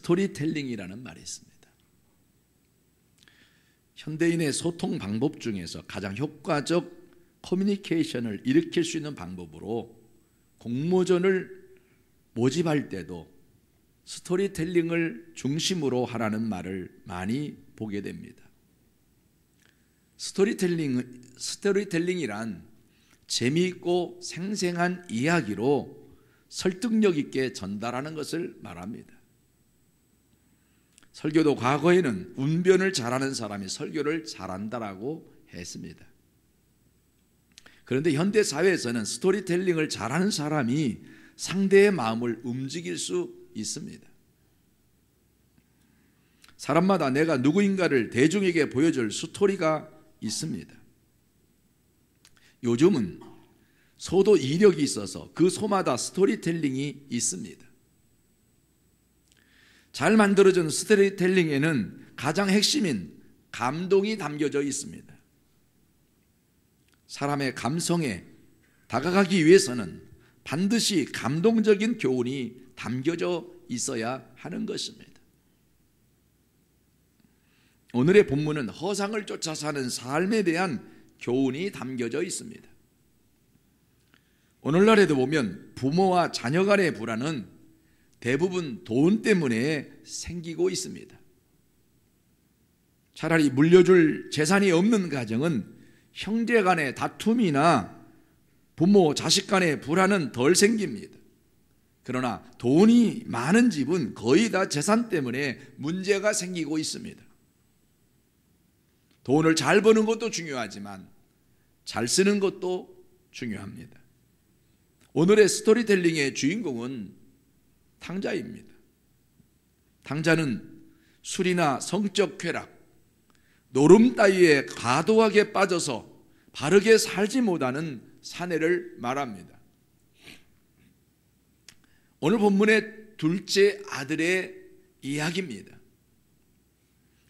스토리텔링이라는 말이 있습니다. 현대인의 소통 방법 중에서 가장 효과적 커뮤니케이션을 일으킬 수 있는 방법으로 공모전을 모집할 때도 스토리텔링을 중심으로 하라는 말을 많이 보게 됩니다. 스토리텔링이란 재미있고 생생한 이야기로 설득력 있게 전달하는 것을 말합니다. 설교도 과거에는 운변을 잘하는 사람이 설교를 잘한다라고 했습니다. 그런데 현대 사회에서는 스토리텔링을 잘하는 사람이 상대의 마음을 움직일 수 있습니다. 사람마다 내가 누구인가를 대중에게 보여줄 스토리가 있습니다. 요즘은 소도 이력이 있어서 그 소마다 스토리텔링이 있습니다. 잘 만들어진 스토리텔링에는 가장 핵심인 감동이 담겨져 있습니다. 사람의 감성에 다가가기 위해서는 반드시 감동적인 교훈이 담겨져 있어야 하는 것입니다. 오늘의 본문은 허상을 쫓아 사는 삶에 대한 교훈이 담겨져 있습니다. 오늘날에도 보면 부모와 자녀 간의 불화는 대부분 돈 때문에 생기고 있습니다. 차라리 물려줄 재산이 없는 가정은 형제 간의 다툼이나 부모, 자식 간의 불화는 덜 생깁니다. 그러나 돈이 많은 집은 거의 다 재산 때문에 문제가 생기고 있습니다. 돈을 잘 버는 것도 중요하지만 잘 쓰는 것도 중요합니다. 오늘의 스토리텔링의 주인공은 탕자입니다. 탕자는 술이나 성적 쾌락, 노름 따위에 과도하게 빠져서 바르게 살지 못하는 사내를 말합니다. 오늘 본문의 둘째 아들의 이야기입니다.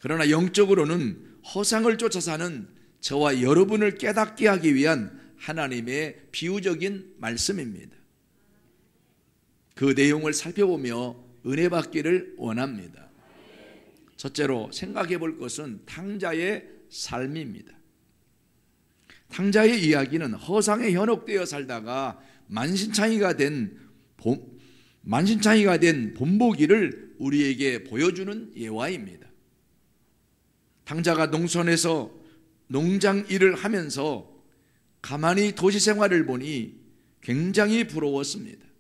그러나 영적으로는 허상을 쫓아 사는 저와 여러분을 깨닫게 하기 위한 하나님의 비유적인 말씀입니다. 그 내용을 살펴보며 은혜 받기를 원합니다. 첫째로 생각해 볼 것은 탕자의 삶입니다. 탕자의 이야기는 허상에 현혹되어 살다가 만신창이가 된 본보기를 우리에게 보여주는 예화입니다. 탕자가 농촌에서 농장 일을 하면서 가만히 도시 생활을 보니 굉장히 부러웠습니다.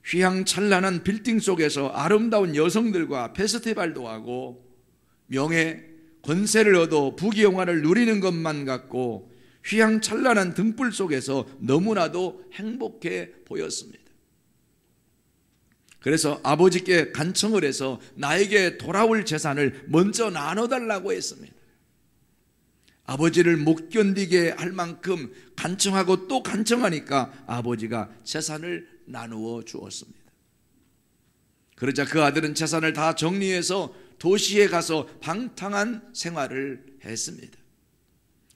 휘황찬란한 빌딩 속에서 아름다운 여성들과 페스티벌도 하고 명예, 권세를 얻어 부귀영화를 누리는 것만 같고 휘황찬란한 등불 속에서 너무나도 행복해 보였습니다. 그래서 아버지께 간청을 해서 나에게 돌아올 재산을 먼저 나눠달라고 했습니다. 아버지를 못 견디게 할 만큼 간청하고 또 간청하니까 아버지가 재산을 나누어 주었습니다. 그러자 그 아들은 재산을 다 정리해서 도시에 가서 방탕한 생활을 했습니다.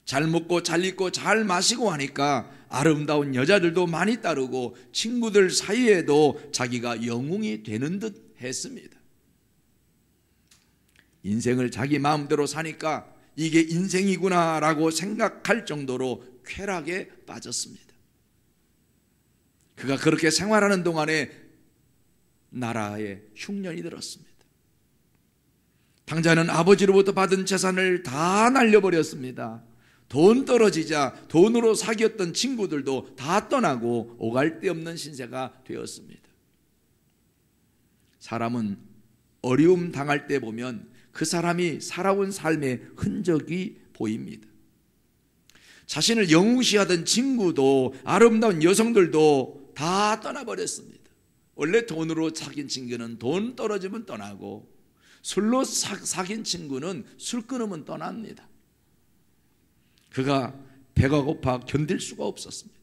잘 먹고 잘 입고 잘 마시고 하니까 아름다운 여자들도 많이 따르고 친구들 사이에도 자기가 영웅이 되는 듯 했습니다. 인생을 자기 마음대로 사니까 이게 인생이구나라고 생각할 정도로 쾌락에 빠졌습니다. 그가 그렇게 생활하는 동안에 나라에 흉년이 들었습니다. 탕자는 아버지로부터 받은 재산을 다 날려버렸습니다. 돈 떨어지자 돈으로 사귀었던 친구들도 다 떠나고 오갈 데 없는 신세가 되었습니다. 사람은 어려움 당할 때 보면 그 사람이 살아온 삶의 흔적이 보입니다. 자신을 영웅시하던 친구도 아름다운 여성들도 다 떠나버렸습니다. 원래 돈으로 사귄 친구는 돈 떨어지면 떠나고 술로 사귄 친구는 술 끊으면 떠납니다. 그가 배가 고파 견딜 수가 없었습니다.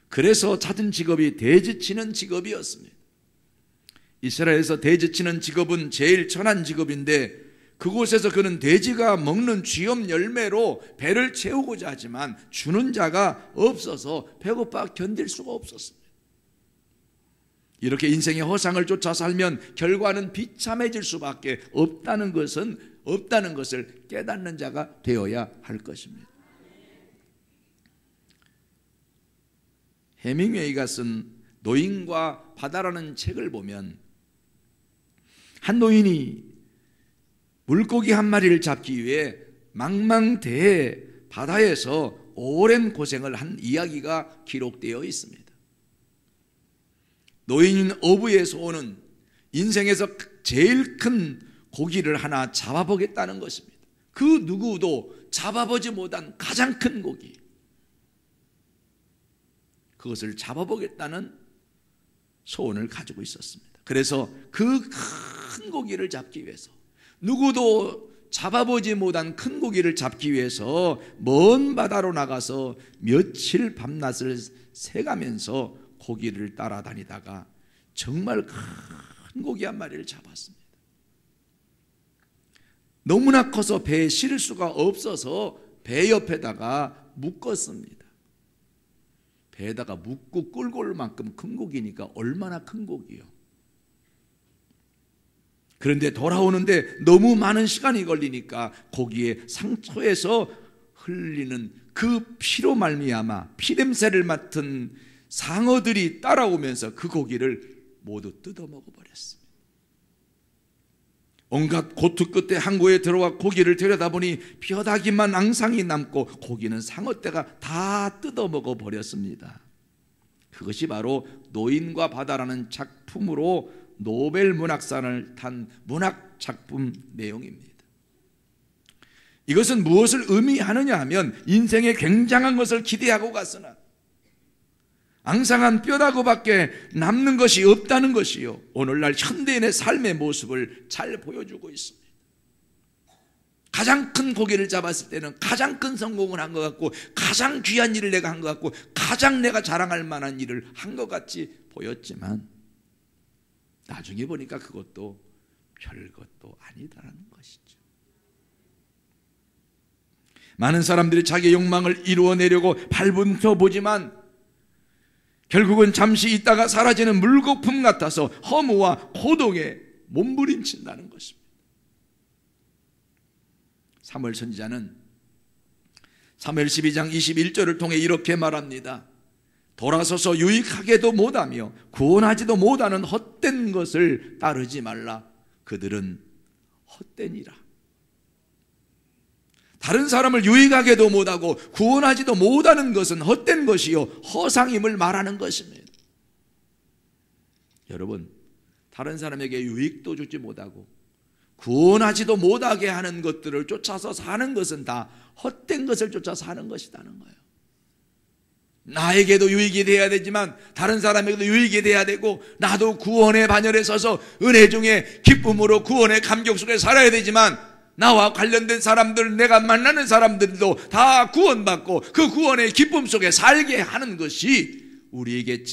그래서 찾은 직업이 돼지치는 직업이었습니다. 이스라엘에서 돼지치는 직업은 제일 천한 직업인데 그곳에서 그는 돼지가 먹는 쥐염 열매로 배를 채우고자 하지만 주는 자가 없어서 배고파 견딜 수가 없었습니다. 이렇게 인생의 허상을 쫓아 살면 결과는 비참해질 수밖에 없다는 것을 깨닫는 자가 되어야 할 것입니다. 해밍웨이가 쓴 노인과 바다라는 책을 보면 한 노인이 물고기 한 마리를 잡기 위해 망망대해 바다에서 오랜 고생을 한 이야기가 기록되어 있습니다. 노인인 어부에서 오는 인생에서 제일 큰 고기를 하나 잡아보겠다는 것입니다. 그 누구도 잡아보지 못한 가장 큰 고기, 그것을 잡아보겠다는 소원을 가지고 있었습니다. 그래서 그 큰 고기를 잡기 위해서, 누구도 잡아보지 못한 큰 고기를 잡기 위해서 먼 바다로 나가서 며칠 밤낮을 새가면서 고기를 따라다니다가 정말 큰 고기 한 마리를 잡았습니다. 너무나 커서 배에 실을 수가 없어서 배 옆에다가 묶었습니다. 배에다가 묶고 끌고 올 만큼 큰 고기니까 얼마나 큰 고기요. 그런데 돌아오는데 너무 많은 시간이 걸리니까 고기의 상처에서 흘리는 그 피로 말미암아 피냄새를 맡은 상어들이 따라오면서 그 고기를 모두 뜯어먹어 버렸습니다. 온갖 고투 끝에 항구에 들어와 고기를 들여다보니 뼈다귀만 앙상이 남고 고기는 상어떼가 다 뜯어먹어 버렸습니다. 그것이 바로 노인과 바다라는 작품으로 노벨 문학상을 탄 문학 작품 내용입니다. 이것은 무엇을 의미하느냐 하면 인생에 굉장한 것을 기대하고 갔으나 앙상한 뼈다귀밖에 남는 것이 없다는 것이요, 오늘날 현대인의 삶의 모습을 잘 보여주고 있습니다. 가장 큰 고기를 잡았을 때는 가장 큰 성공을 한 것 같고, 가장 귀한 일을 내가 한 것 같고, 가장 내가 자랑할 만한 일을 한 것 같이 보였지만 나중에 보니까 그것도 별것도 아니다라는 것이죠. 많은 사람들이 자기 욕망을 이루어내려고 발붙여 보지만 결국은 잠시 있다가 사라지는 물거품 같아서 허무와 고독에 몸부림친다는 것입니다. 사무엘 선지자는 사무엘 12장 21절을 통해 이렇게 말합니다. 돌아서서 유익하게도 못하며 구원하지도 못하는 헛된 것을 따르지 말라. 그들은 헛되니라. 다른 사람을 유익하게도 못하고 구원하지도 못하는 것은 헛된 것이요 허상임을 말하는 것입니다. 여러분, 다른 사람에게 유익도 주지 못하고 구원하지도 못하게 하는 것들을 쫓아서 사는 것은 다 헛된 것을 쫓아 사는 것이라는 거예요. 나에게도 유익이 돼야 되지만 다른 사람에게도 유익이 돼야 되고, 나도 구원의 반열에 서서 은혜 중에 기쁨으로 구원의 감격 속에 살아야 되지만, 나와 관련된 사람들, 내가 만나는 사람들도 다 구원받고 그 구원의 기쁨 속에 살게 하는 것이 우리에게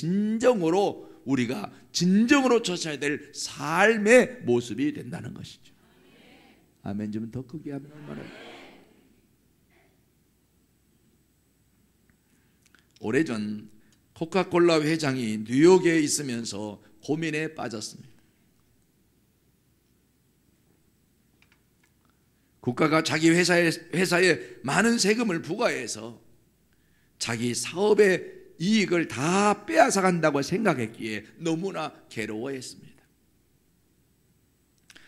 우리가 진정으로 쫓아야 될 삶의 모습이 된다는 것이죠. 아멘. 좀 더 크게 하면 얼마나. 오래전 코카콜라 회장이 뉴욕에 있으면서 고민에 빠졌습니다. 국가가 자기 회사에 많은 세금을 부과해서 자기 사업의 이익을 다 빼앗아간다고 생각했기에 너무나 괴로워했습니다.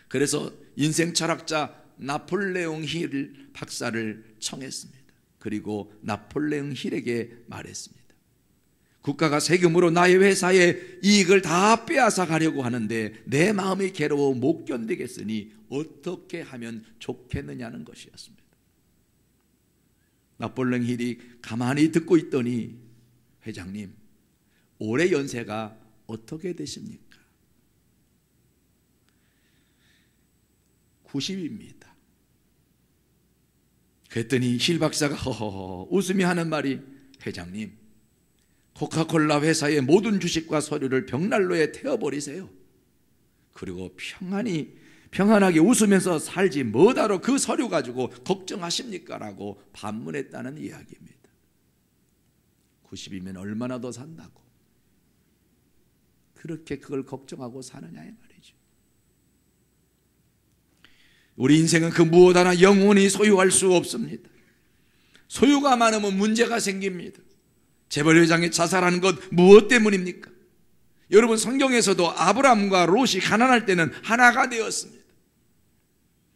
그래서 인생 철학자 나폴레옹 힐 박사를 청했습니다. 그리고 나폴레옹 힐에게 말했습니다. 국가가 세금으로 나의 회사의 이익을 다 빼앗아 가려고 하는데 내 마음이 괴로워 못 견디겠으니 어떻게 하면 좋겠느냐는 것이었습니다. 나폴레옹 힐이 가만히 듣고 있더니, 회장님, 올해 연세가 어떻게 되십니까? 90입니다. 그랬더니 힐 박사가 허허허 웃으며 하는 말이, 회장님, 코카콜라 회사의 모든 주식과 서류를 벽난로에 태워버리세요. 그리고 평안하게 웃으면서 살지 뭐다로 그 서류 가지고 걱정하십니까? 라고 반문했다는 이야기입니다. 90이면 얼마나 더 산다고. 그렇게 그걸 걱정하고 사느냐 이 말이죠. 우리 인생은 그 무엇 하나 영원히 소유할 수 없습니다. 소유가 많으면 문제가 생깁니다. 재벌 회장이 자살하는 것 무엇 때문입니까? 여러분, 성경에서도 아브라함과 롯이 가난할 때는 하나가 되었습니다.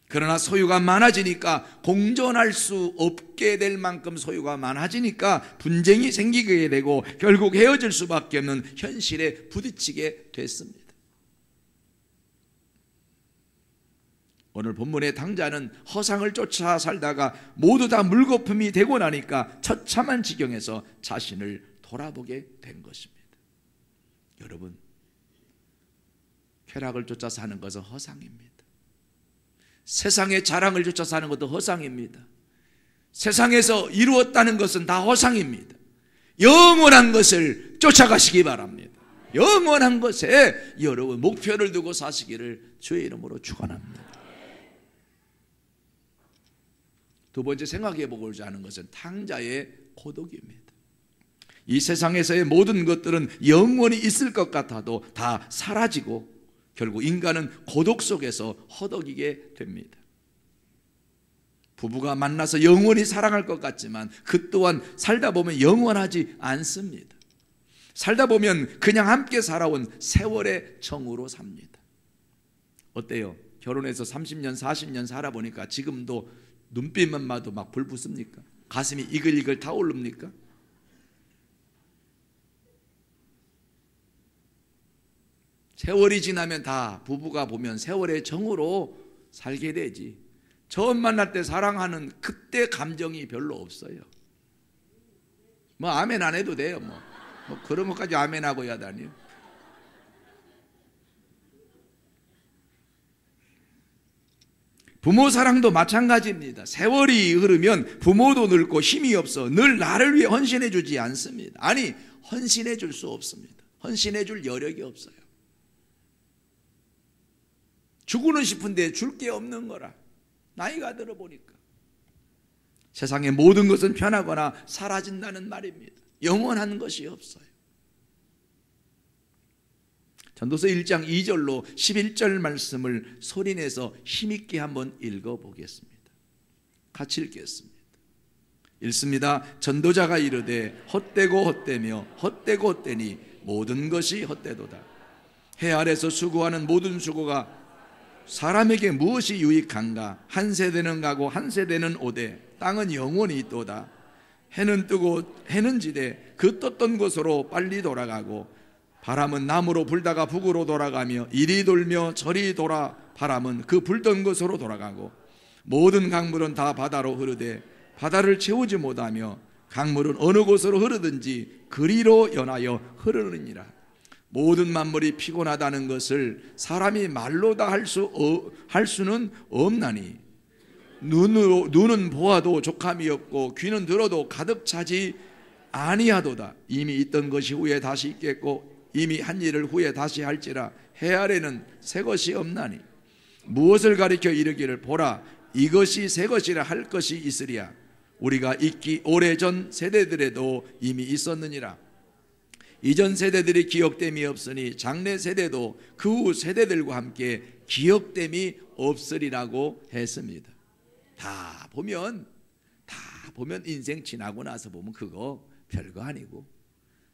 그러나 소유가 많아지니까 공존할 수 없게 될 만큼 소유가 많아지니까 분쟁이 생기게 되고 결국 헤어질 수밖에 없는 현실에 부딪히게 됐습니다. 오늘 본문의 당자는 허상을 쫓아 살다가 모두 다 물거품이 되고 나니까 처참한 지경에서 자신을 돌아보게 된 것입니다. 여러분, 쾌락을 쫓아 사는 것은 허상입니다. 세상의 자랑을 쫓아 사는 것도 허상입니다. 세상에서 이루었다는 것은 다 허상입니다. 영원한 것을 쫓아가시기 바랍니다. 영원한 것에 여러분 목표를 두고 사시기를 주의 이름으로 축원합니다. 두 번째 생각해 보고자 하는 것은 탕자의 고독입니다. 이 세상에서의 모든 것들은 영원히 있을 것 같아도 다 사라지고 결국 인간은 고독 속에서 허덕이게 됩니다. 부부가 만나서 영원히 사랑할 것 같지만 그 또한 살다 보면 영원하지 않습니다. 살다 보면 그냥 함께 살아온 세월의 정으로 삽니다. 어때요? 결혼해서 30년, 40년 살아보니까 지금도 눈빛만 봐도 막 불 붙습니까? 가슴이 이글이글 타오릅니까? 세월이 지나면 다 부부가 보면 세월의 정으로 살게 되지. 처음 만날 때 사랑하는 그때 감정이 별로 없어요. 뭐 아멘 안 해도 돼요. 뭐 그런 것까지 아멘하고 야다니요. 부모 사랑도 마찬가지입니다. 세월이 흐르면 부모도 늙고 힘이 없어 늘 나를 위해 헌신해 주지 않습니다. 아니, 헌신해 줄 수 없습니다. 헌신해 줄 여력이 없어요. 주고는 싶은데 줄 게 없는 거라. 나이가 들어보니까 세상의 모든 것은 변하거나 사라진다는 말입니다. 영원한 것이 없어요. 전도서 1장 2절로 11절 말씀을 소리내서 힘있게 한번 읽어보겠습니다. 같이 읽겠습니다. 읽습니다. 전도자가 이르되 헛되고 헛되며 헛되고 헛되니 모든 것이 헛되도다. 해 아래서 수고하는 모든 수고가 사람에게 무엇이 유익한가? 한 세대는 가고 한 세대는 오되 땅은 영원히 있도다. 해는 뜨고 해는 지되 그 떴던 곳으로 빨리 돌아가고 바람은 남으로 불다가 북으로 돌아가며 이리 돌며 저리 돌아 바람은 그 불던 곳으로 돌아가고 모든 강물은 다 바다로 흐르되 바다를 채우지 못하며 강물은 어느 곳으로 흐르든지 그리로 연하여 흐르느니라. 모든 만물이 피곤하다는 것을 사람이 말로 다 할 수는 없나니 눈은 보아도 족함이 없고 귀는 들어도 가득 차지 아니하도다. 이미 있던 것이 후에 다시 있겠고 이미 한 일을 후에 다시 할지라. 해 아래는 새 것이 없나니 무엇을 가리켜 이르기를 보라 이것이 새 것이라 할 것이 있으리야. 우리가 있기 오래전 세대들에도 이미 있었느니라. 이전 세대들이 기억됨이 없으니 장래 세대도 그 후 세대들과 함께 기억됨이 없으리라고 했습니다. 다 보면 인생 지나고 나서 보면 그거 별거 아니고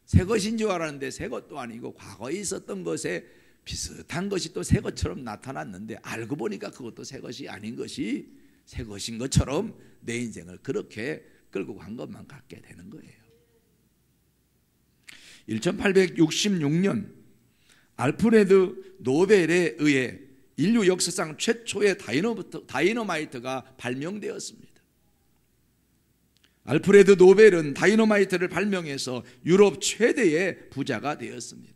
새 것인 줄 알았는데 새 것도 아니고 과거에 있었던 것에 비슷한 것이 또 새 것처럼 나타났는데 알고 보니까 그것도 새 것이 아닌 것이 새 것인 것처럼 내 인생을 그렇게 끌고 간 것만 갖게 되는 거예요. 1866년 알프레드 노벨에 의해 인류 역사상 최초의 다이너마이트가 발명되었습니다. 알프레드 노벨은 다이너마이트를 발명해서 유럽 최대의 부자가 되었습니다.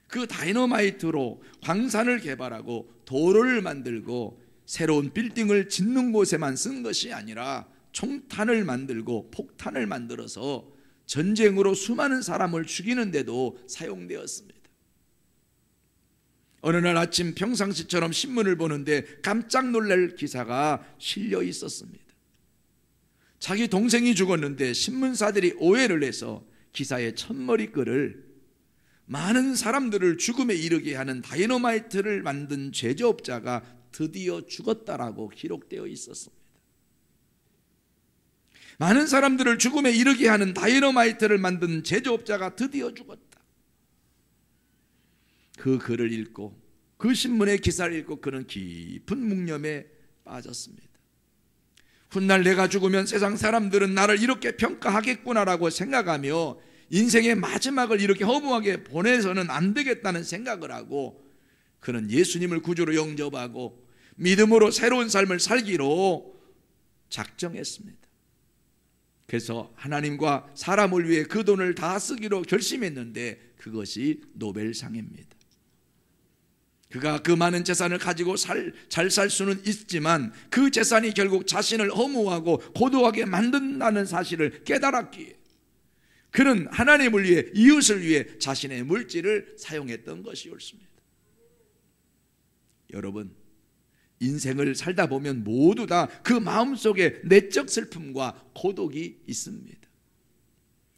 그 다이너마이트로 광산을 개발하고 도로를 만들고 새로운 빌딩을 짓는 곳에만 쓴 것이 아니라 총탄을 만들고 폭탄을 만들어서 전쟁으로 수많은 사람을 죽이는 데도 사용되었습니다. 어느 날 아침 평상시처럼 신문을 보는데 깜짝 놀랄 기사가 실려 있었습니다. 자기 동생이 죽었는데 신문사들이 오해를 해서 기사의 첫머리글을 많은 사람들을 죽음에 이르게 하는 다이너마이트를 만든 제조업자가 드디어 죽었다라고 기록되어 있었습니다. 많은 사람들을 죽음에 이르게 하는 다이너마이트를 만든 제조업자가 드디어 죽었다. 그 글을 읽고 그 신문의 기사를 읽고 그는 깊은 묵념에 빠졌습니다. 훗날 내가 죽으면 세상 사람들은 나를 이렇게 평가하겠구나라고 생각하며 인생의 마지막을 이렇게 허무하게 보내서는 안 되겠다는 생각을 하고 그는 예수님을 구주로 영접하고 믿음으로 새로운 삶을 살기로 작정했습니다. 그래서 하나님과 사람을 위해 그 돈을 다 쓰기로 결심했는데 그것이 노벨상입니다. 그가 그 많은 재산을 가지고 잘 살 수는 있지만 그 재산이 결국 자신을 허무하고 고독하게 만든다는 사실을 깨달았기에 그는 하나님을 위해, 이웃을 위해 자신의 물질을 사용했던 것이 옳습니다. 여러분, 인생을 살다 보면 모두 다 그 마음속에 내적 슬픔과 고독이 있습니다.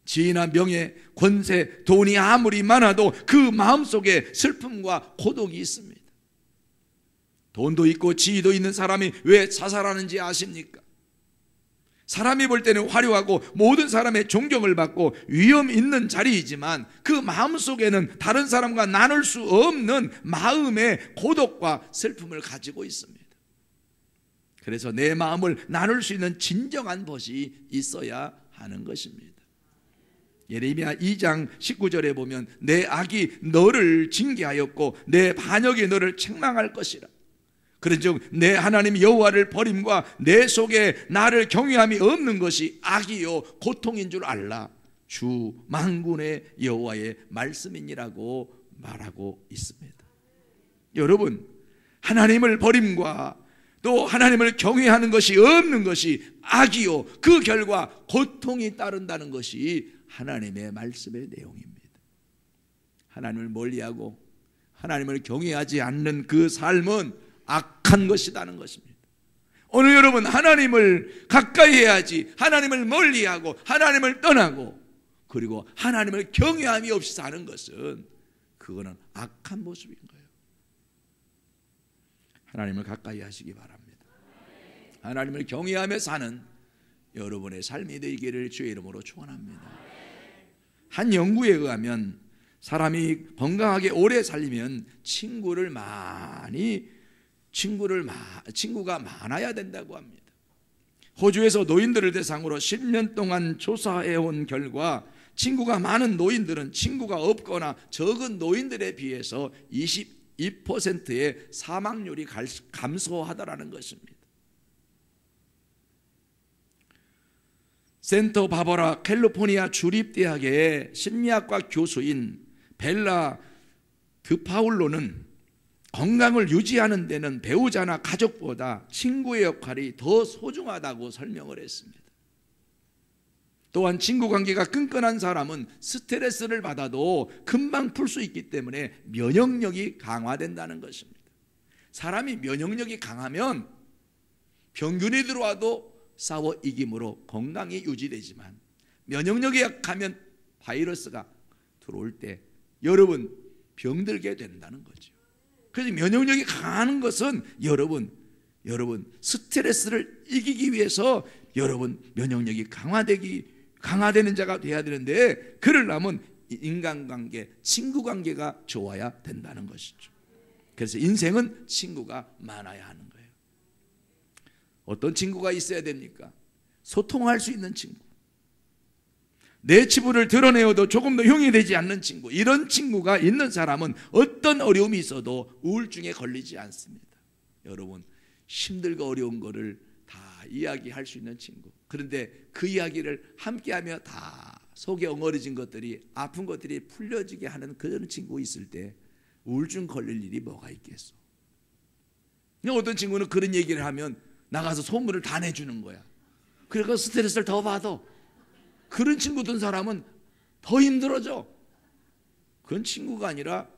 지위나 명예, 권세, 돈이 아무리 많아도 그 마음속에 슬픔과 고독이 있습니다. 돈도 있고 지위도 있는 사람이 왜 자살하는지 아십니까? 사람이 볼 때는 화려하고 모든 사람의 존경을 받고 위험 있는 자리이지만 그 마음속에는 다른 사람과 나눌 수 없는 마음의 고독과 슬픔을 가지고 있습니다. 그래서 내 마음을 나눌 수 있는 진정한 벗이 있어야 하는 것입니다. 예레미야 2장 19절에 보면 내 악이 너를 징계하였고 내 반역이 너를 책망할 것이라. 그런즉 내 하나님 여호와를 버림과 내 속에 나를 경외함이 없는 것이 악이요 고통인 줄 알라. 주 만군의 여호와의 말씀이니라고 말하고 있습니다. 여러분, 하나님을 버림과 또 하나님을 경외하는 것이 없는 것이 악이요 그 결과 고통이 따른다는 것이 하나님의 말씀의 내용입니다. 하나님을 멀리하고 하나님을 경외하지 않는 그 삶은 악한 것이라는 것입니다. 오늘 여러분, 하나님을 가까이 해야지 하나님을 멀리하고 하나님을 떠나고 그리고 하나님을 경외함이 없이 사는 것은 그거는 악한 모습인 거예요. 하나님을 가까이 하시기 바랍니다. 하나님을 경외하며 사는 여러분의 삶이 되기를 주의 이름으로 축원합니다. 한 연구에 의하면 사람이 건강하게 오래 살려면 친구가 많아야 된다고 합니다. 호주에서 노인들을 대상으로 10년 동안 조사해온 결과 친구가 많은 노인들은 친구가 없거나 적은 노인들에 비해서 22%의 사망률이 감소하다라는 것입니다. 센터 바버라 캘리포니아 주립대학의 심리학과 교수인 벨라 드파울로는 건강을 유지하는 데는 배우자나 가족보다 친구의 역할이 더 소중하다고 설명을 했습니다. 또한 친구 관계가 끈끈한 사람은 스트레스를 받아도 금방 풀 수 있기 때문에 면역력이 강화된다는 것입니다. 사람이 면역력이 강하면 병균이 들어와도 싸워 이김으로 건강이 유지되지만 면역력이 약하면 바이러스가 들어올 때 여러분 병들게 된다는 거죠. 그래서 면역력이 강한 것은 여러분 스트레스를 이기기 위해서 여러분 면역력이 강화되는 자가 돼야 되는데 그러려면 인간관계, 친구관계가 좋아야 된다는 것이죠. 그래서 인생은 친구가 많아야 하는 거예요. 어떤 친구가 있어야 됩니까? 소통할 수 있는 친구, 내 치부를 드러내어도 조금 더 흉이 되지 않는 친구, 이런 친구가 있는 사람은 어떤 어려움이 있어도 우울증에 걸리지 않습니다. 여러분, 힘들고 어려운 거를 다 이야기할 수 있는 친구, 그런데 그 이야기를 함께하며 다 속에 엉어려진 것들이, 아픈 것들이 풀려지게 하는 그런 친구 있을 때 우울증 걸릴 일이 뭐가 있겠어. 어떤 친구는 그런 얘기를 하면 나가서 소문을 다 내주는 거야. 그러니까 스트레스를 더 받아. 그런 친구 든 사람은 더 힘들어져. 그건 친구가 아니라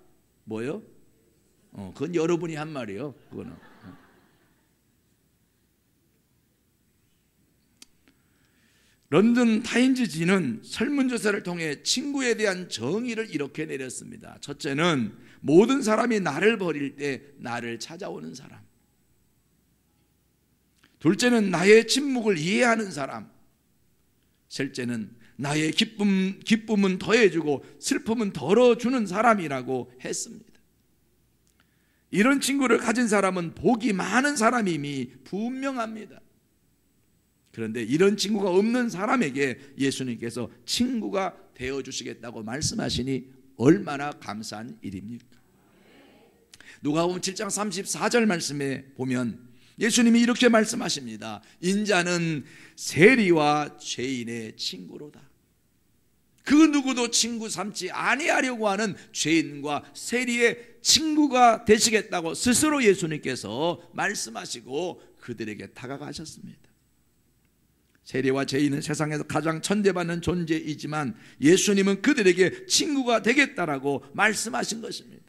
뭐예요? 그건 여러분이 한 말이에요. 그거는. 런던 타임즈지는 설문조사를 통해 친구에 대한 정의를 이렇게 내렸습니다. 첫째는 모든 사람이 나를 버릴 때 나를 찾아오는 사람. 둘째는 나의 침묵을 이해하는 사람. 셋째는 나의 기쁨은 더해주고 슬픔은 덜어주는 사람이라고 했습니다. 이런 친구를 가진 사람은 복이 많은 사람임이 분명합니다. 그런데 이런 친구가 없는 사람에게 예수님께서 친구가 되어주시겠다고 말씀하시니 얼마나 감사한 일입니까? 누가복음 7장 34절 말씀에 보면 예수님이 이렇게 말씀하십니다. 인자는 세리와 죄인의 친구로다. 그 누구도 친구 삼지 아니하려고 하는 죄인과 세리의 친구가 되시겠다고 스스로 예수님께서 말씀하시고 그들에게 다가가셨습니다. 세리와 죄인은 세상에서 가장 천대받는 존재이지만 예수님은 그들에게 친구가 되겠다라고 말씀하신 것입니다.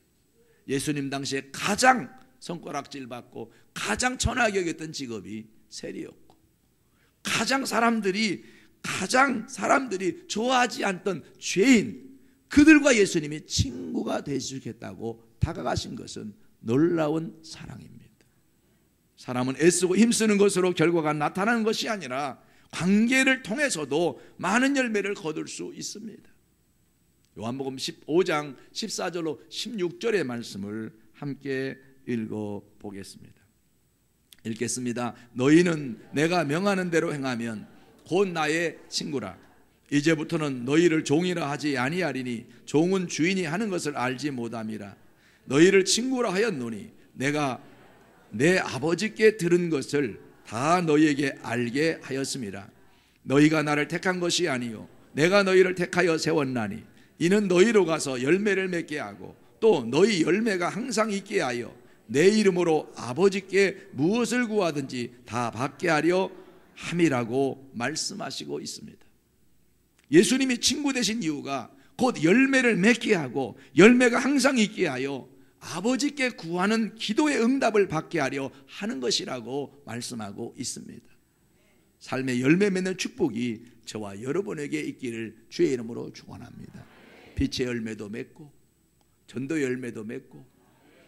예수님 당시에 가장 손가락질 받고 가장 천하게 여겼던 직업이 세리였고 가장 사람들이 좋아하지 않던 죄인, 그들과 예수님이 친구가 되시겠다고 다가가신 것은 놀라운 사랑입니다. 사람은 애쓰고 힘쓰는 것으로 결과가 나타나는 것이 아니라 관계를 통해서도 많은 열매를 거둘 수 있습니다. 요한복음 15장 14절로 16절의 말씀을 함께 읽어보겠습니다. 읽겠습니다. 너희는 내가 명하는 대로 행하면 곧 나의 친구라. 이제부터는 너희를 종이라 하지 아니하리니 종은 주인이 하는 것을 알지 못함이라. 너희를 친구라 하였노니 내가 내 아버지께 들은 것을 다 너희에게 알게 하였음이라. 너희가 나를 택한 것이 아니요 내가 너희를 택하여 세웠나니 이는 너희로 가서 열매를 맺게 하고 또 너희 열매가 항상 있게 하여 내 이름으로 아버지께 무엇을 구하든지 다 받게 하려 함이라고 말씀하시고 있습니다. 예수님이 친구 되신 이유가 곧 열매를 맺게 하고 열매가 항상 있게 하여 아버지께 구하는 기도의 응답을 받게 하려 하는 것이라고 말씀하고 있습니다. 삶의 열매 맺는 축복이 저와 여러분에게 있기를 주의 이름으로 축원합니다. 빛의 열매도 맺고 전도 열매도 맺고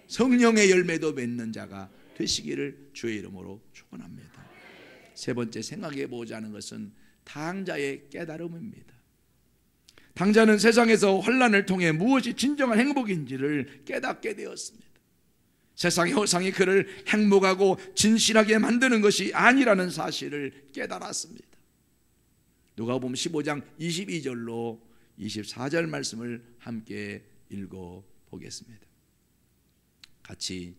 성령의 열매도 맺는 자가 되시기를 주의 이름으로 축원합니다. 세 번째 생각해 보자 하는 것은 당자의 깨달음입니다. 당자는 세상에서 환난을 통해 무엇이 진정한 행복인지를 깨닫게 되었습니다. 세상의 허상이 그를 행복하고 진실하게 만드는 것이 아니라는 사실을 깨달았습니다. 누가복음 15장 22절로 24절 말씀을 함께 읽어보겠습니다. 같이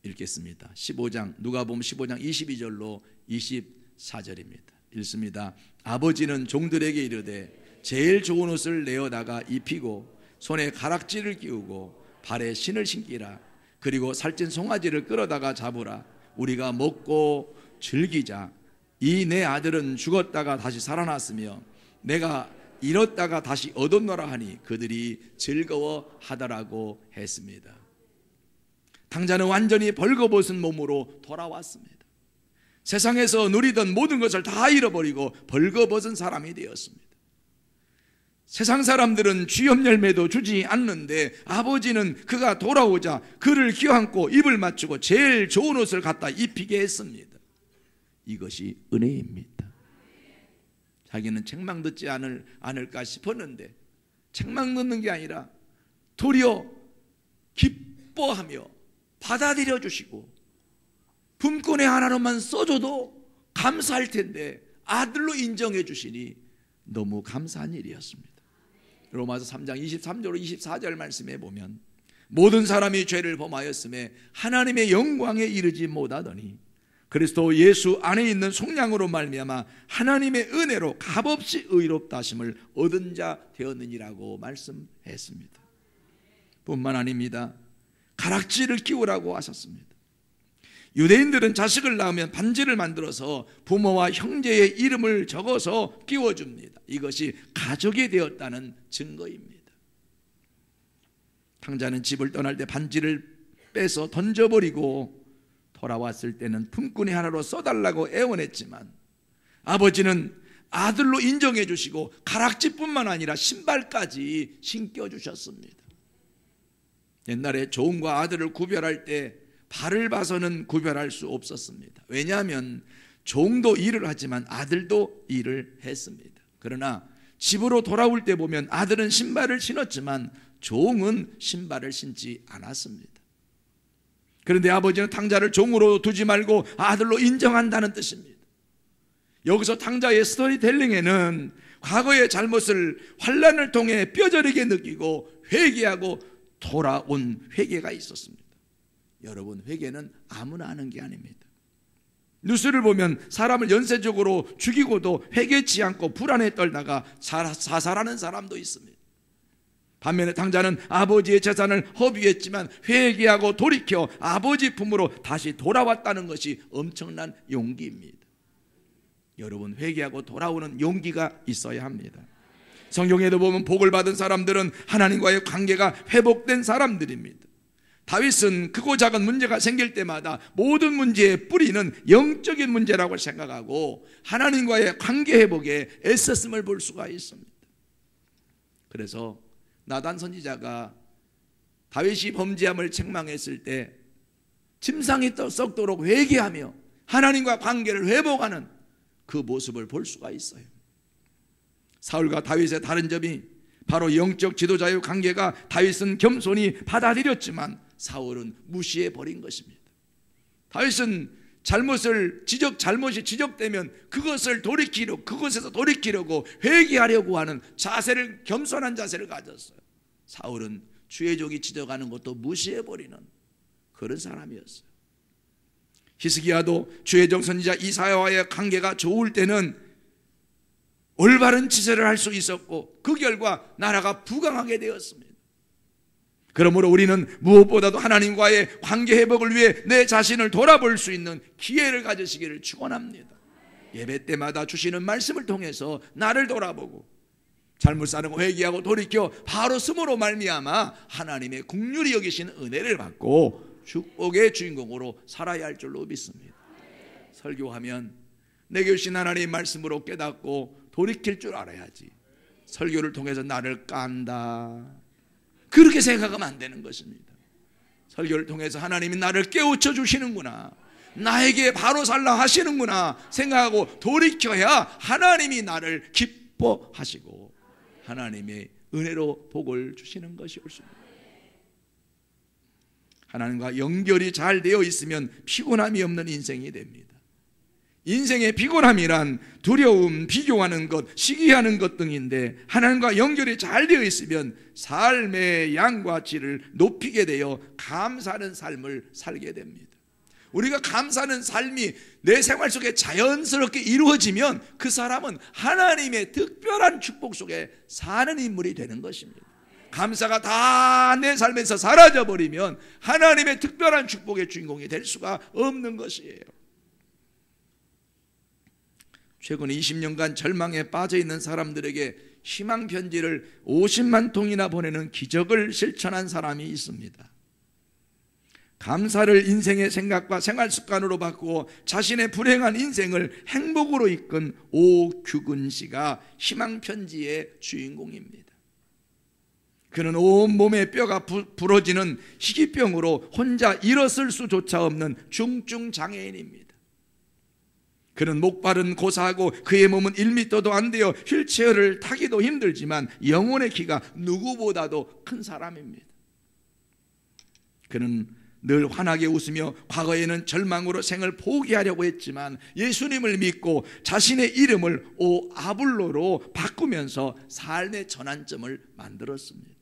읽겠습니다. 누가복음 15장 22절로 24절입니다. 읽습니다. 아버지는 종들에게 이르되 제일 좋은 옷을 내어다가 입히고 손에 가락지를 끼우고 발에 신을 신기라. 그리고 살찐 송아지를 끌어다가 잡으라. 우리가 먹고 즐기자. 이 내 아들은 죽었다가 다시 살아났으며 내가 잃었다가 다시 얻었노라 하니 그들이 즐거워하더라고 했습니다. 당자는 완전히 벌거벗은 몸으로 돌아왔습니다. 세상에서 누리던 모든 것을 다 잃어버리고 벌거벗은 사람이 되었습니다. 세상 사람들은 쥐염 열매도 주지 않는데 아버지는 그가 돌아오자 그를 껴안고 입을 맞추고 제일 좋은 옷을 갖다 입히게 했습니다. 이것이 은혜입니다. 자기는 책망 듣지 않을까 싶었는데 책망 듣는 게 아니라 도리어 기뻐하며 받아들여 주시고 품꾼의 하나로만 써줘도 감사할 텐데 아들로 인정해 주시니 너무 감사한 일이었습니다. 로마서 3장 23절로 24절 말씀에 보면 모든 사람이 죄를 범하였음에 하나님의 영광에 이르지 못하더니 그리스도 예수 안에 있는 속량으로 말미암아 하나님의 은혜로 값없이 의롭다 하심을 얻은 자 되었느니라고 말씀했습니다. 뿐만 아닙니다. 가락지를 끼우라고 하셨습니다. 유대인들은 자식을 낳으면 반지를 만들어서 부모와 형제의 이름을 적어서 끼워줍니다. 이것이 가족이 되었다는 증거입니다. 당자는 집을 떠날 때 반지를 빼서 던져버리고 돌아왔을 때는 품꾼이 하나로 써달라고 애원했지만 아버지는 아들로 인정해 주시고 가락지뿐만 아니라 신발까지 신겨주셨습니다. 옛날에 종과 아들을 구별할 때 발을 봐서는 구별할 수 없었습니다. 왜냐하면 종도 일을 하지만 아들도 일을 했습니다. 그러나 집으로 돌아올 때 보면 아들은 신발을 신었지만 종은 신발을 신지 않았습니다. 그런데 아버지는 탕자를 종으로 두지 말고 아들로 인정한다는 뜻입니다. 여기서 탕자의 스토리텔링에는 과거의 잘못을 환난을 통해 뼈저리게 느끼고 회개하고 돌아온 회개가 있었습니다. 여러분, 회개는 아무나 하는 게 아닙니다. 뉴스를 보면 사람을 연쇄적으로 죽이고도 회개치 않고 불안에 떨다가 자살하는 사람도 있습니다. 반면에 탕자는 아버지의 재산을 허비했지만 회개하고 돌이켜 아버지 품으로 다시 돌아왔다는 것이 엄청난 용기입니다. 여러분, 회개하고 돌아오는 용기가 있어야 합니다. 성경에도 보면 복을 받은 사람들은 하나님과의 관계가 회복된 사람들입니다. 다윗은 크고 작은 문제가 생길 때마다 모든 문제의 뿌리는 영적인 문제라고 생각하고 하나님과의 관계 회복에 애썼음을 볼 수가 있습니다. 그래서 나단 선지자가 다윗이 범죄함을 책망했을 때 침상이 썩도록 회개하며 하나님과 관계를 회복하는 그 모습을 볼 수가 있어요. 사울과 다윗의 다른 점이 바로 영적 지도자의 관계가 다윗은 겸손히 받아들였지만 사울은 무시해버린 것입니다. 다윗은 잘못이 지적되면 그것에서 돌이키려고 회개하려고 하는 자세를, 겸손한 자세를 가졌어요. 사울은 주의 종이 지적하는 것도 무시해버리는 그런 사람이었어요. 히스기야도 주의 종 선지자 이사야와의 관계가 좋을 때는 올바른 지세를 할 수 있었고 그 결과 나라가 부강하게 되었습니다. 그러므로 우리는 무엇보다도 하나님과의 관계 회복을 위해 내 자신을 돌아볼 수 있는 기회를 가지시기를 축원합니다. 예배 때마다 주시는 말씀을 통해서 나를 돌아보고 잘못 사는 거 회개하고 돌이켜 바로 숨으로 말미암아 하나님의 긍휼히 여기신 은혜를 받고 축복의 주인공으로 살아야 할 줄로 믿습니다. 설교하면 내게 주신 하나님의 말씀으로 깨닫고 돌이킬 줄 알아야지. 설교를 통해서 나를 깐다, 그렇게 생각하면 안 되는 것입니다. 설교를 통해서 하나님이 나를 깨우쳐 주시는구나, 나에게 바로 살라 하시는구나 생각하고 돌이켜야 하나님이 나를 기뻐하시고 하나님의 은혜로 복을 주시는 것이 옳습니다. 하나님과 연결이 잘 되어 있으면 피곤함이 없는 인생이 됩니다. 인생의 피곤함이란 두려움, 비교하는 것, 시기하는 것 등인데 하나님과 연결이 잘 되어 있으면 삶의 양과 질을 높이게 되어 감사하는 삶을 살게 됩니다. 우리가 감사하는 삶이 내 생활 속에 자연스럽게 이루어지면 그 사람은 하나님의 특별한 축복 속에 사는 인물이 되는 것입니다. 감사가 다 내 삶에서 사라져버리면 하나님의 특별한 축복의 주인공이 될 수가 없는 것이에요. 최근 20년간 절망에 빠져있는 사람들에게 희망 편지를 50만 통이나 보내는 기적을 실천한 사람이 있습니다. 감사를 인생의 생각과 생활 습관으로 바꾸어 자신의 불행한 인생을 행복으로 이끈 오규근 씨가 희망 편지의 주인공입니다. 그는 온몸의 뼈가 부러지는 희귀병으로 혼자 일어설 수조차 없는 중증 장애인입니다. 그는 목발은 고사하고 그의 몸은 1m도 안 되어 휠체어를 타기도 힘들지만 영혼의 키가 누구보다도 큰 사람입니다. 그는 늘 환하게 웃으며 과거에는 절망으로 생을 포기하려고 했지만 예수님을 믿고 자신의 이름을 오아블로로 바꾸면서 삶의 전환점을 만들었습니다.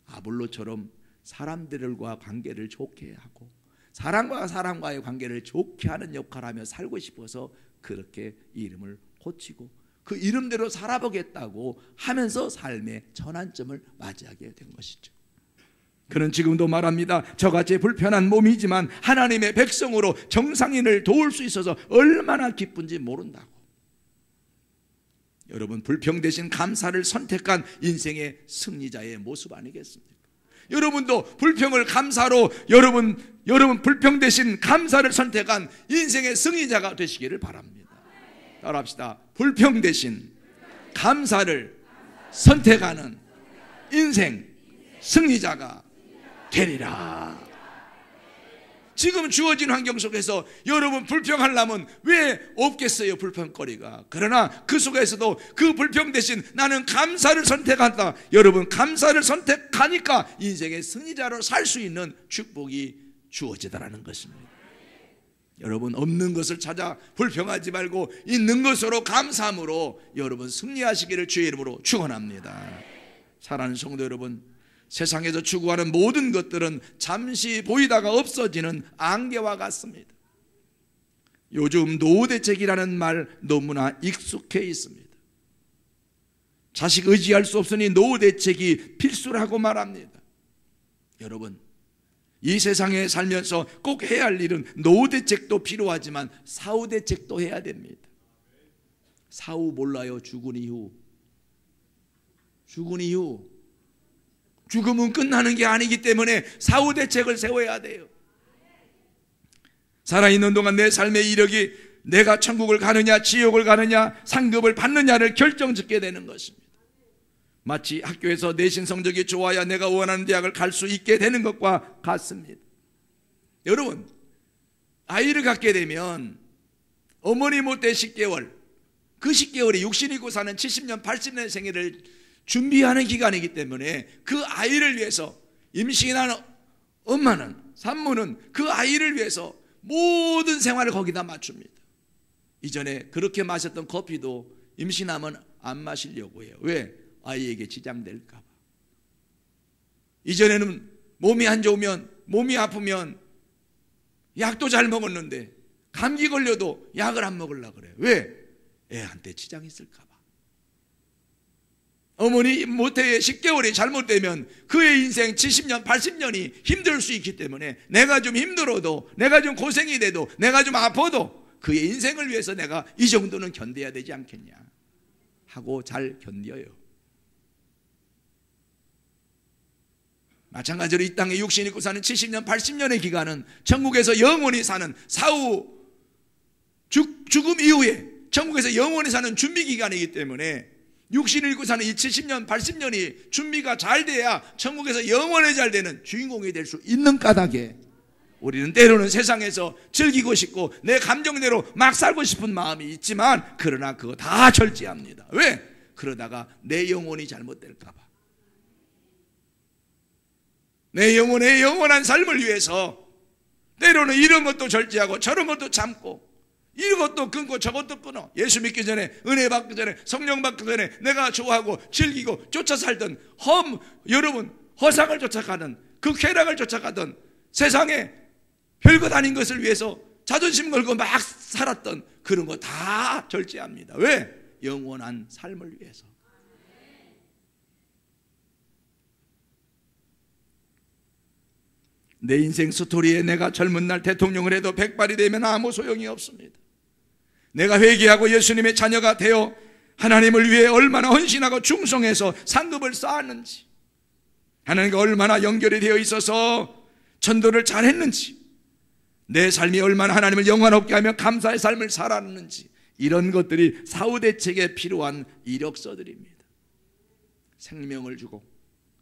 아블로처럼 사람들과 관계를 좋게 하고 사람과 사람과의 관계를 좋게 하는 역할을 하며 살고 싶어서 그렇게 이름을 고치고 그 이름대로 살아보겠다고 하면서 삶의 전환점을 맞이하게 된 것이죠. 그는 지금도 말합니다. 저같이 불편한 몸이지만 하나님의 백성으로 정상인을 도울 수 있어서 얼마나 기쁜지 모른다고. 여러분, 불평 대신 감사를 선택한 인생의 승리자의 모습 아니겠습니까? 여러분도 불평을 감사로 여러분 불평 대신 감사를 선택한 인생의 승리자가 되시기를 바랍니다. 따라합시다. 불평 대신 감사를 선택하는 인생 승리자가 되리라. 지금 주어진 환경 속에서 여러분 불평하려면 왜 없겠어요? 불평거리가. 그러나 그 속에서도 그 불평 대신 나는 감사를 선택한다. 여러분 감사를 선택하니까 인생의 승리자로 살 수 있는 축복이 주어지다라는 것입니다. 여러분 없는 것을 찾아 불평하지 말고 있는 것으로 감사함으로 여러분 승리하시기를 주의 이름으로 축원합니다. 사랑하는 성도 여러분, 세상에서 추구하는 모든 것들은 잠시 보이다가 없어지는 안개와 같습니다. 요즘 노후대책이라는 말 너무나 익숙해 있습니다. 자식 의지할 수 없으니 노후대책이 필수라고 말합니다. 여러분, 이 세상에 살면서 꼭 해야 할 일은 노후대책도 필요하지만 사후대책도 해야 됩니다. 사후 몰라요? 죽은 이후. 죽은 이후. 죽음은 끝나는 게 아니기 때문에 사후 대책을 세워야 돼요. 살아있는 동안 내 삶의 이력이 내가 천국을 가느냐 지옥을 가느냐 상급을 받느냐를 결정짓게 되는 것입니다. 마치 학교에서 내신 성적이 좋아야 내가 원하는 대학을 갈 수 있게 되는 것과 같습니다. 여러분, 아이를 갖게 되면 어머니 못대 10개월, 그 10개월이 육신이 있고 사는 70년 80년 생애를 준비하는 기간이기 때문에 그 아이를 위해서 임신하는 엄마는, 산모는 그 아이를 위해서 모든 생활을 거기다 맞춥니다. 이전에 그렇게 마셨던 커피도 임신하면 안 마시려고 해요. 왜? 아이에게 지장될까 봐. 이전에는 몸이 안 좋으면, 몸이 아프면 약도 잘 먹었는데 감기 걸려도 약을 안 먹으려고 그래요. 왜? 애한테 지장이 있을까 봐. 어머니 모태의 10개월이 잘못되면 그의 인생 70년 80년이 힘들 수 있기 때문에 내가 좀 힘들어도, 내가 좀 고생이 돼도, 내가 좀 아파도 그의 인생을 위해서 내가 이 정도는 견뎌야 되지 않겠냐 하고 잘 견뎌요. 마찬가지로 이 땅에 육신 입고 사는 70년 80년의 기간은 천국에서 영원히 사는 사후 죽음 이후에 천국에서 영원히 사는 준비 기간이기 때문에 육신을 입고 사는 이 70년 80년이 준비가 잘 돼야 천국에서 영원히 잘 되는 주인공이 될 수 있는 까닭에 우리는 때로는 세상에서 즐기고 싶고 내 감정대로 막 살고 싶은 마음이 있지만 그러나 그거 다 절제합니다. 왜? 그러다가 내 영혼이 잘못될까 봐. 내 영혼의 영원한 삶을 위해서 때로는 이런 것도 절제하고 저런 것도 참고 이것도 끊고 저것도 끊어. 예수 믿기 전에, 은혜 받기 전에, 성령 받기 전에 내가 좋아하고 즐기고 쫓아 살던 여러분 허상을 쫓아가는 그 쾌락을 쫓아가던 세상에 별것 아닌 것을 위해서 자존심 걸고 막 살았던 그런 거 다 절제합니다. 왜? 영원한 삶을 위해서. 내 인생 스토리에 내가 젊은 날 대통령을 해도 백발이 되면 아무 소용이 없습니다. 내가 회개하고 예수님의 자녀가 되어 하나님을 위해 얼마나 헌신하고 충성해서 상급을 쌓았는지, 하나님과 얼마나 연결이 되어 있어서 전도를 잘했는지, 내 삶이 얼마나 하나님을 영원롭게 하며 감사의 삶을 살았는지, 이런 것들이 사후대책에 필요한 이력서들입니다. 생명을 주고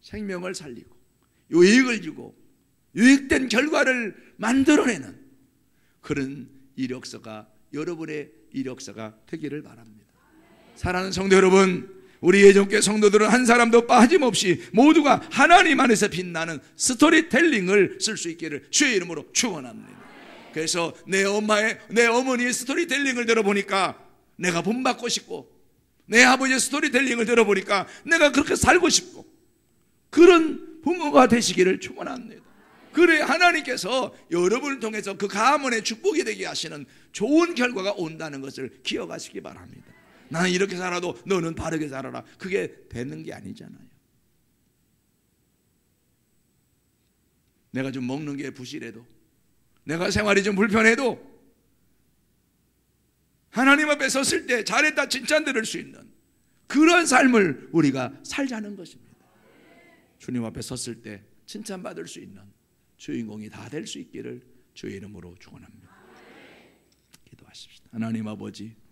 생명을 살리고 유익을 주고 유익된 결과를 만들어내는 그런 이력서가 여러분의 이력서가 되기를 바랍니다. 사랑하는 성도 여러분, 우리 예전교회 성도들은 한 사람도 빠짐없이 모두가 하나님 안에서 빛나는 스토리텔링을 쓸 수 있기를 주의 이름으로 축원합니다. 그래서 내 어머니의 스토리텔링을 들어보니까 내가 본받고 싶고, 내 아버지의 스토리텔링을 들어보니까 내가 그렇게 살고 싶고, 그런 부모가 되시기를 축원합니다. 그래 하나님께서 여러분을 통해서 그 가문의 축복이 되게 하시는 좋은 결과가 온다는 것을 기억하시기 바랍니다. 나는 이렇게 살아도 너는 바르게 살아라, 그게 되는 게 아니잖아요. 내가 좀 먹는 게 부실해도, 내가 생활이 좀 불편해도 하나님 앞에 섰을 때 잘했다 칭찬 들을 수 있는 그런 삶을 우리가 살자는 것입니다. 주님 앞에 섰을 때 칭찬받을 수 있는 주인공이 다 될 수 있기를 주의 이름으로 축원합니다. 기도하십시다. 하나님 아버지,